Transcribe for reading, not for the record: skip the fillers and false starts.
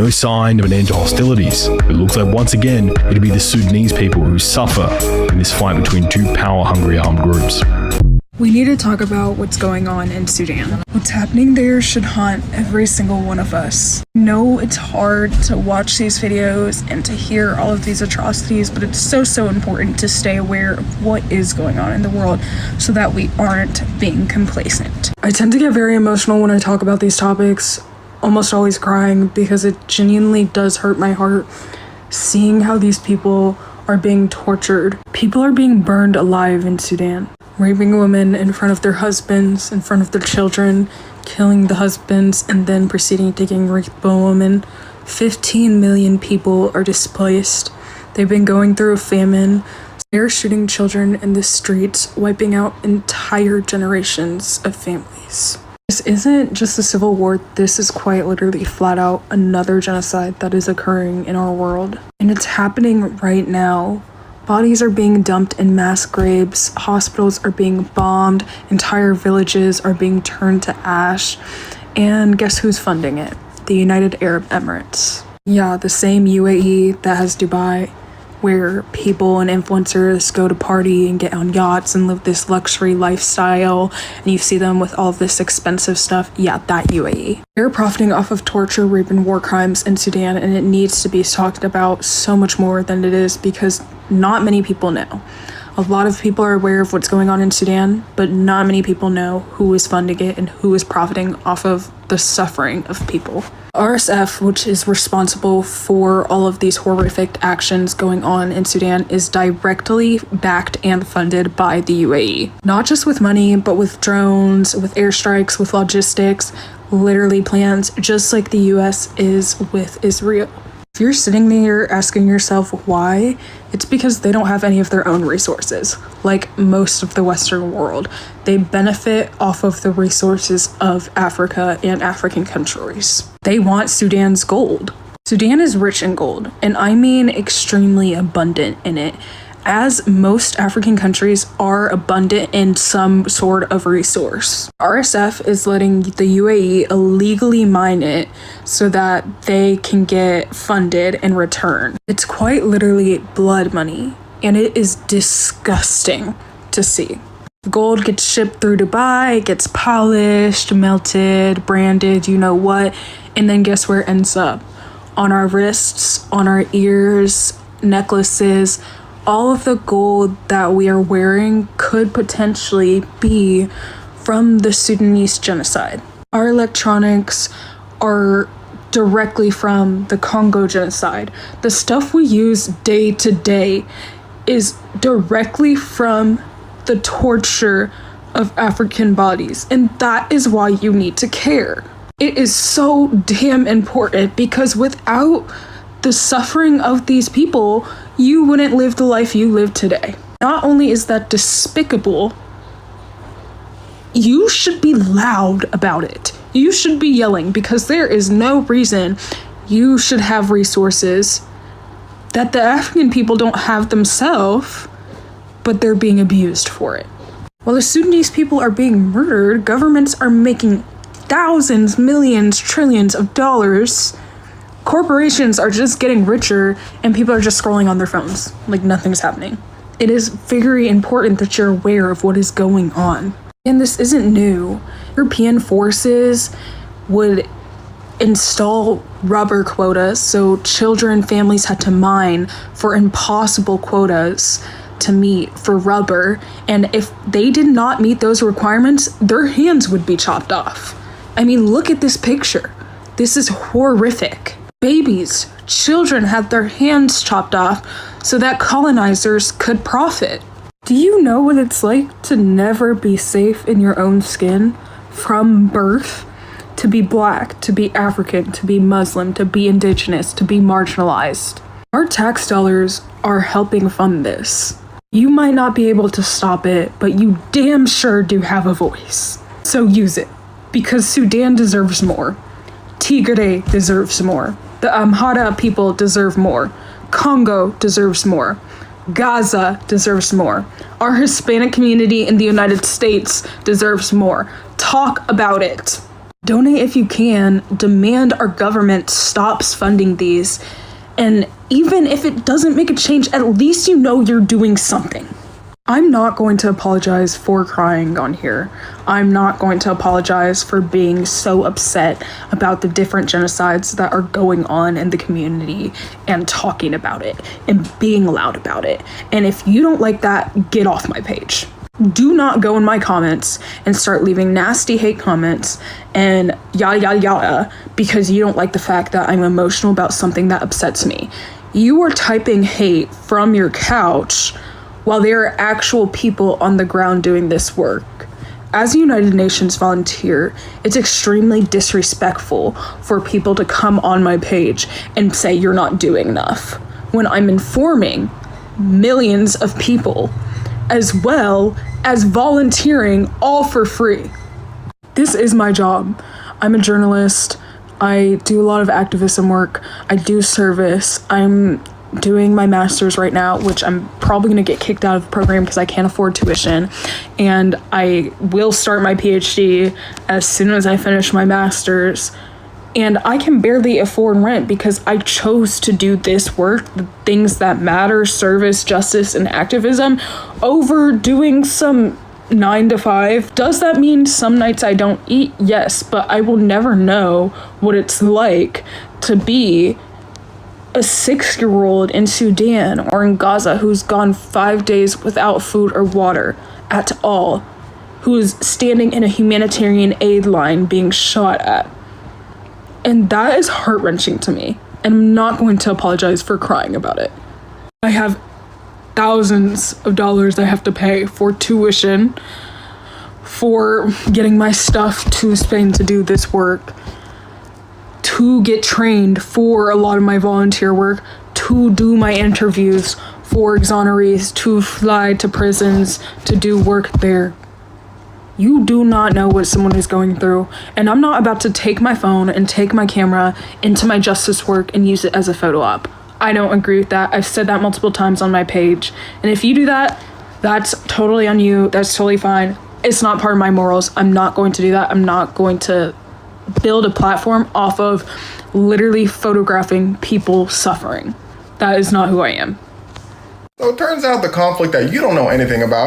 no sign of an end to hostilities. It looks like once again, it'll be the Sudanese people who suffer in this fight between two power-hungry armed groups. We need to talk about what's going on in Sudan. What's happening there should haunt every single one of us. I know it's hard to watch these videos and to hear all of these atrocities, but it's so important to stay aware of what is going on in the world so that we aren't being complacent. I tend to get very emotional when I talk about these topics, almost always crying, because it genuinely does hurt my heart seeing how these people are being tortured. People are being burned alive in Sudan. Raping women in front of their husbands, in front of their children, killing the husbands, and then proceeding to rape a woman. 15 million people are displaced. They've been going through a famine. They're shooting children in the streets, wiping out entire generations of families. This isn't just a civil war, this is quite literally flat out another genocide that is occurring in our world. And it's happening right now. Bodies are being dumped in mass graves, hospitals are being bombed, entire villages are being turned to ash, and guess who's funding it? The United Arab Emirates. Yeah, the same UAE that has Dubai, where people and influencers go to party and get on yachts and live this luxury lifestyle, and you see them with all of this expensive stuff. Yeah, that UAE. They're profiting off of torture, rape, and war crimes in Sudan, and it needs to be talked about so much more than it is because not many people know. A lot of people are aware of what's going on in Sudan, but not many people know who is funding it and who is profiting off of the suffering of people. RSF, which is responsible for all of these horrific actions going on in Sudan, is directly backed and funded by the UAE. Not just with money, but with drones, with airstrikes, with logistics, literally plans, just like the US is with Israel. If you're sitting there asking yourself why, it's because they don't have any of their own resources, like most of the Western world. They benefit off of the resources of Africa and African countries. They want Sudan's gold. Sudan is rich in gold, and I mean extremely abundant in it, as most African countries are abundant in some sort of resource. RSF is letting the UAE illegally mine it so that they can get funded in return. It's quite literally blood money, and it is disgusting to see. Gold gets shipped through Dubai, gets polished, melted, branded, you know what, and then guess where it ends up? On our wrists, on our ears, necklaces. All of the gold that we are wearing could potentially be from the Sudanese genocide. Our electronics are directly from the Congo genocide. The stuff we use day to day is directly from the torture of African bodies, and that is why you need to care. It is so damn important because without the suffering of these people, you wouldn't live the life you live today. Not only is that despicable, you should be loud about it. You should be yelling because there is no reason you should have resources that the African people don't have themselves, but they're being abused for it. While the Sudanese people are being murdered, governments are making thousands, millions, trillions of dollars. Corporations are just getting richer and people are just scrolling on their phones like nothing's happening. It is very important that you're aware of what is going on. And this isn't new. European forces would install rubber quotas, so children, families had to mine for impossible quotas to meet for rubber, and if they did not meet those requirements, their hands would be chopped off. I mean, look at this picture. This is horrific. Babies, children had their hands chopped off so that colonizers could profit. Do you know what it's like to never be safe in your own skin from birth? To be black, to be African, to be Muslim, to be indigenous, to be marginalized. Our tax dollars are helping fund this. You might not be able to stop it, but you damn sure do have a voice. So use it, because Sudan deserves more. Tigray deserves more. The Amhara people deserve more. Congo deserves more. Gaza deserves more. Our Hispanic community in the United States deserves more. Talk about it. Donate if you can. Demand our government stops funding these. And even if it doesn't make a change, at least you know you're doing something. I'm not going to apologize for crying on here. I'm not going to apologize for being so upset about the different genocides that are going on in the community and talking about it and being loud about it. And if you don't like that, get off my page. Do not go in my comments and start leaving nasty hate comments and yada yada yada because you don't like the fact that I'm emotional about something that upsets me. You are typing hate from your couch while there are actual people on the ground doing this work. As a United Nations volunteer, it's extremely disrespectful for people to come on my page and say you're not doing enough when I'm informing millions of people as well as volunteering all for free. This is my job. I'm a journalist. I do a lot of activism work. I do service. I'm doing my master's right now, which I'm probably going to get kicked out of the program because I can't afford tuition. And I will start my PhD as soon as I finish my master's. And I can barely afford rent because I chose to do this work, the things that matter, service, justice, and activism, over doing some 9 to 5. Does that mean some nights I don't eat? Yes, but I will never know what it's like to be a 6-year-old in Sudan or in Gaza who's gone 5 days without food or water at all, who's standing in a humanitarian aid line being shot at. And that is heart-wrenching to me, and I'm not going to apologize for crying about it. I have thousands of dollars I have to pay for tuition, for getting my stuff to Spain to do this work, to get trained for a lot of my volunteer work, to do my interviews for exonerees, to fly to prisons, to do work there. You do not know what someone is going through, and I'm not about to take my phone and take my camera into my justice work and use it as a photo op. I don't agree with that. I've said that multiple times on my page, and if you do that, that's totally on you. That's totally fine. It's not part of my morals. I'm not going to do that. I'm not going to build a platform off of literally photographing people suffering. That is not who I am. So it turns out the conflict that you don't know anything about